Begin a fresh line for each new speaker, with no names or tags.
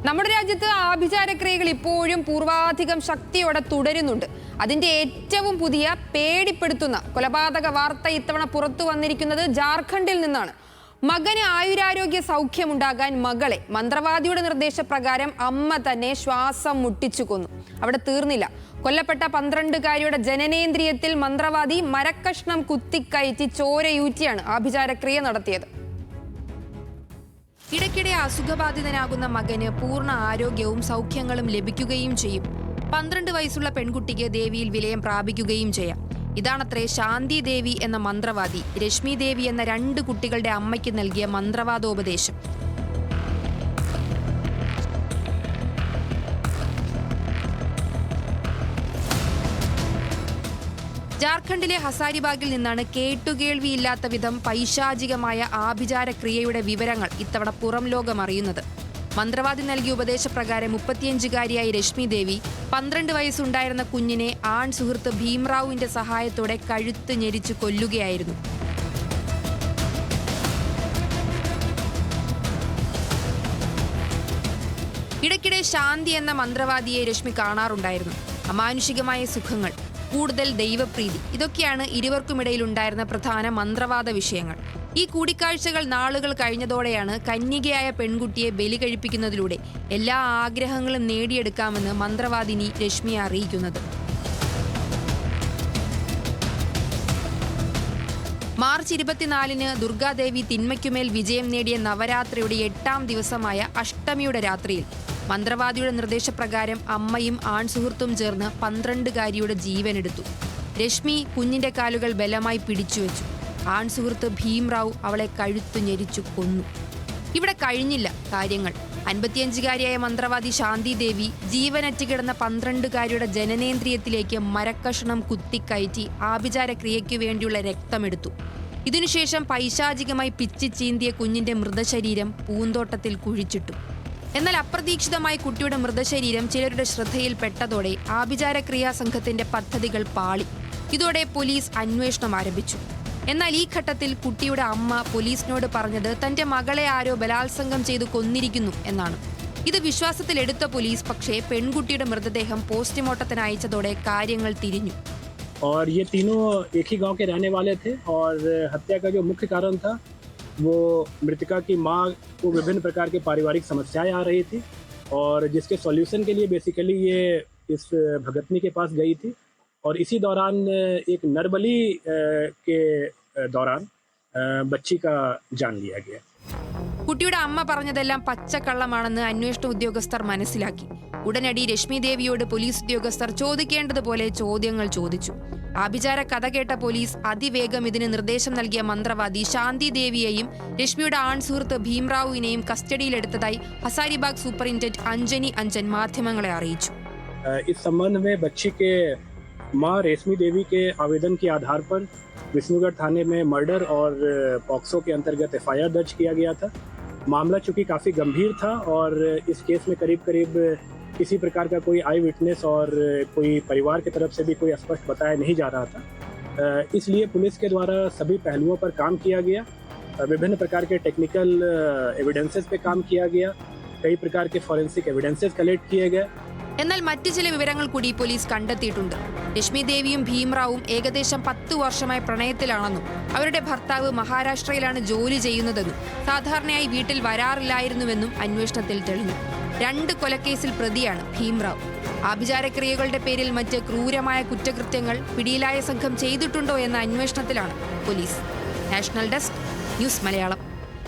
നമ്മുടെ രാജ്യത്ത് ആഭിചാരക്രിയകൾ ഇപ്പോഴും പൂർവാധികം ശക്തിയോടെ തുടരുന്നുണ്ട്. അതിന്റെ ഏറ്റവും പുതിയ പേടിപ്പെടുത്തുന്ന കൊലപാതക വാർത്ത ഇത്തവണ പുറത്തു വന്നിരിക്കുന്നത് ജാർഖണ്ഡിൽ നിന്നാണ്. മകന് ആയുരാരോഗ്യ സൗഖ്യമുണ്ടാകാൻ മകളെ മന്ത്രവാദിയുടെ നിർദ്ദേശപ്രകാരം അമ്മ തന്നെ ശ്വാസം മുട്ടിച്ചു കൊന്നു. അവിടെ തീർന്നില്ല. കൊല്ലപ്പെട്ട 12-കാരിയുടെ ജനനേന്ദ്രിയത്തിൽ മന്ത്രവാദി മരക്കഷ്ണം കുത്തിക്കയറ്റി ചോരയൂറ്റിയാണ് ആഭിചാരക്രിയ നടത്തിയത്. ഇടയ്ക്കിടെ അസുഖബാധിതനാകുന്ന മകന് പൂർണ്ണ ആരോഗ്യവും സൗഖ്യങ്ങളും ലഭിക്കുകയും ചെയ്യും. 12 വയസ്സുള്ള പെൺകുട്ടിക്ക് ദേവിയിൽ വിലയം പ്രാപിക്കുകയും ചെയ്യാം. ഇതാണത്രേ ശാന്തി ദേവി എന്ന മന്ത്രവാദി രശ്മി ദേവി എന്ന 2 കുട്ടികളുടെ അമ്മയ്ക്ക് നൽകിയ മന്ത്രവാദോപദേശം. ജാർഖണ്ഡിലെ ഹസാരിബാഗിൽ നിന്നാണ് കേട്ടുകേൾവിയില്ലാത്ത വിധം പൈശാചികമായ ആഭിചാരക്രിയയുടെ വിവരങ്ങൾ ഇത്തവണ പുറം ലോകം അറിയുന്നത്. മന്ത്രവാദി നൽകിയ ഉപദേശപ്രകാരം 35-കാരിയായ രശ്മി ദേവി 12 വയസ്സുണ്ടായിരുന്ന കുഞ്ഞിനെ ആൺ സുഹൃത്ത് ഭീംറാവുവിന്റെ സഹായത്തോടെ കഴുത്ത് ഞെരിച്ചു കൊല്ലുകയായിരുന്നു. ഇടയ്ക്കിടെ ശാന്തി എന്ന മന്ത്രവാദിയെ രശ്മി കാണാറുണ്ടായിരുന്നു. അമാനുഷികമായ സുഖങ്ങൾ, കൂടുതൽ ദൈവപ്രീതി, ഇതൊക്കെയാണ് ഇരുവർക്കുമിടയിൽ ഉണ്ടായിരുന്ന പ്രധാന മന്ത്രവാദ വിഷയങ്ങൾ. ഈ കൂടിക്കാഴ്ചകൾ നാളുകൾ കഴിഞ്ഞതോടെയാണ് കന്യകയായ പെൺകുട്ടിയെ ബലി കഴിപ്പിക്കുന്നതിലൂടെ എല്ലാ ആഗ്രഹങ്ങളും നേടിയെടുക്കാമെന്ന് മന്ത്രവാദിനി രശ്മിയെ അറിയിക്കുന്നത്. മാർച്ച് 24-ന് ദുർഗാദേവി തിന്മയ്ക്കുമേൽ വിജയം നേടിയ നവരാത്രിയുടെ 8ാം ദിവസമായ അഷ്ടമിയുടെ രാത്രിയിൽ മന്ത്രവാദിയുടെ നിർദ്ദേശപ്രകാരം അമ്മയും ആൺസുഹൃത്തും ചേർന്ന് 12-കാരിയുടെ ജീവനെടുത്തു. രശ്മി കുഞ്ഞിന്റെ കാലുകൾ ബലമായി പിടിച്ചുവെച്ചു. ആൺസുഹൃത്ത് ഭീംറാവു അവളെ കഴുത്തു ഞെരിച്ചു കൊന്നു. ഇവിടെ കഴിഞ്ഞില്ല കാര്യങ്ങൾ. 55-കാരിയായ മന്ത്രവാദി ശാന്തി ദേവി ജീവനറ്റ് കിടന്ന 12-കാരിയുടെ ജനനേന്ദ്രിയത്തിലേക്ക് മരക്കഷണം കുത്തിക്കയറ്റി ആഭിചാരക്രിയയ്ക്കു വേണ്ടിയുള്ള രക്തമെടുത്തു. ഇതിനുശേഷം പൈശാചികമായി പിച്ചി ചീന്തിയ കുഞ്ഞിന്റെ മൃതശരീരം പൂന്തോട്ടത്തിൽ കുഴിച്ചിട്ടു. എന്നാൽ അപ്രതീക്ഷിതമായി കുട്ടിയുടെ മൃതശരീരം ചിലരുടെ ശ്രദ്ധയിൽപ്പെട്ടതോടെ ആഭിചാരക്രിയാ സംഘത്തിന്റെ പദ്ധതികൾ പാളി. ഇതോടെ പോലീസ് അന്വേഷണം ആരംഭിച്ചു. എന്നാൽ ഈ ഘട്ടത്തിൽ കുട്ടിയുടെ അമ്മ പോലീസിനോട് പറഞ്ഞത് തന്റെ മകളെ ആരോ ബലാത്സംഗം ചെയ്തു കൊന്നിരിക്കുന്നു എന്നാണ്. ഇത് വിശ്വാസത്തിലെടുത്ത പോലീസ് പക്ഷേ പെൺകുട്ടിയുടെ മൃതദേഹം പോസ്റ്റ്മോർട്ടത്തിന് അയച്ചതോടെ കാര്യങ്ങൾ തിരിഞ്ഞു.
और ये तीनों एक ही गांव के रहने वाले थे और हत्या का जो मुख्य कारण था वो मृतका की मां को विभिन्न प्रकार के पारिवारिक समस्याएं आ रही थी और जिसके सॉल्यूशन के लिए बेसिकली ये इस भगतनी के पास गई थी और इसी दौरान एक नरबली के दौरान बच्ची का जान लिया गया.
കുട്ടിയുടെ അമ്മ പറഞ്ഞതെല്ലാം പച്ചക്കള്ളമാണെന്ന് അന്വേഷണ ഉദ്യോഗസ്ഥർ മനസ്സിലാക്കി. ഉടനടി രശ്മി ദേവിയോട് പോലീസ് ഉദ്യോഗസ്ഥർ ചോദിക്കേണ്ടതുപോലെ ചോദ്യങ്ങൾ ചോദിച്ചു. ആഭിചാര കഥ കേട്ട പോലീസ് അതിവേഗം ഇതിന് നിർദ്ദേശം നൽകിയ മന്ത്രവാദി ശാന്തി ദേവിയെയും രശ്മിയുടെ ആൺസുഹൃത്ത് ഭീംറാവുവിനെയും കസ്റ്റഡിയിലെടുത്തതായി ഹസാരിബാഗ് സൂപ്പറിൻറ്റൻഡന്റ് അഞ്ജനി അഞ്ജൻ മാധ്യമങ്ങളെ അറിയിച്ചു.
इस संबंध में बच्ची के मां रेशमी देवी के आवेदन के आधार पर विष्णुगढ़ थाने में मर्डर और पॉक्सो के अंतर्गत FIR दर्ज किया गया था. मामला चूंकि काफ़ी गंभीर था और इस केस में करीब करीब किसी प्रकार का कोई आई विटनेस और कोई परिवार की तरफ से भी कोई स्पष्ट बताया नहीं जा रहा था. इसलिए पुलिस के द्वारा सभी पहलुओं पर काम किया गया. विभिन्न प्रकार के टेक्निकल एविडेंसेस पे काम किया गया. कई प्रकार के फॉरेंसिक एविडेंसेस कलेक्ट किए गए.
എന്നാൽ മറ്റു ചില വിവരങ്ങൾ കൂടി പോലീസ് കണ്ടെത്തിയിട്ടുണ്ട്. രശ്മി ദേവിയും ഭീംറാവും ഏകദേശം 10 വർഷമായി പ്രണയത്തിലാണെന്നും അവരുടെ ഭർത്താവ് മഹാരാഷ്ട്രയിലാണ് ജോലി ചെയ്യുന്നതെന്നും സാധാരണയായി വീട്ടിൽ വരാറില്ലായിരുന്നുവെന്നും അന്വേഷണത്തിൽ തെളിഞ്ഞു. 2 കൊലക്കേസിൽ പ്രതിയാണ് ഭീംറാവ്. ആഭിചാരക്രിയകളുടെ പേരിൽ മറ്റ് ക്രൂരമായ കുറ്റകൃത്യങ്ങൾ പിടിയിലായ സംഘം ചെയ്തിട്ടുണ്ടോ എന്ന അന്വേഷണത്തിലാണ് police. National desk, news Malayalam.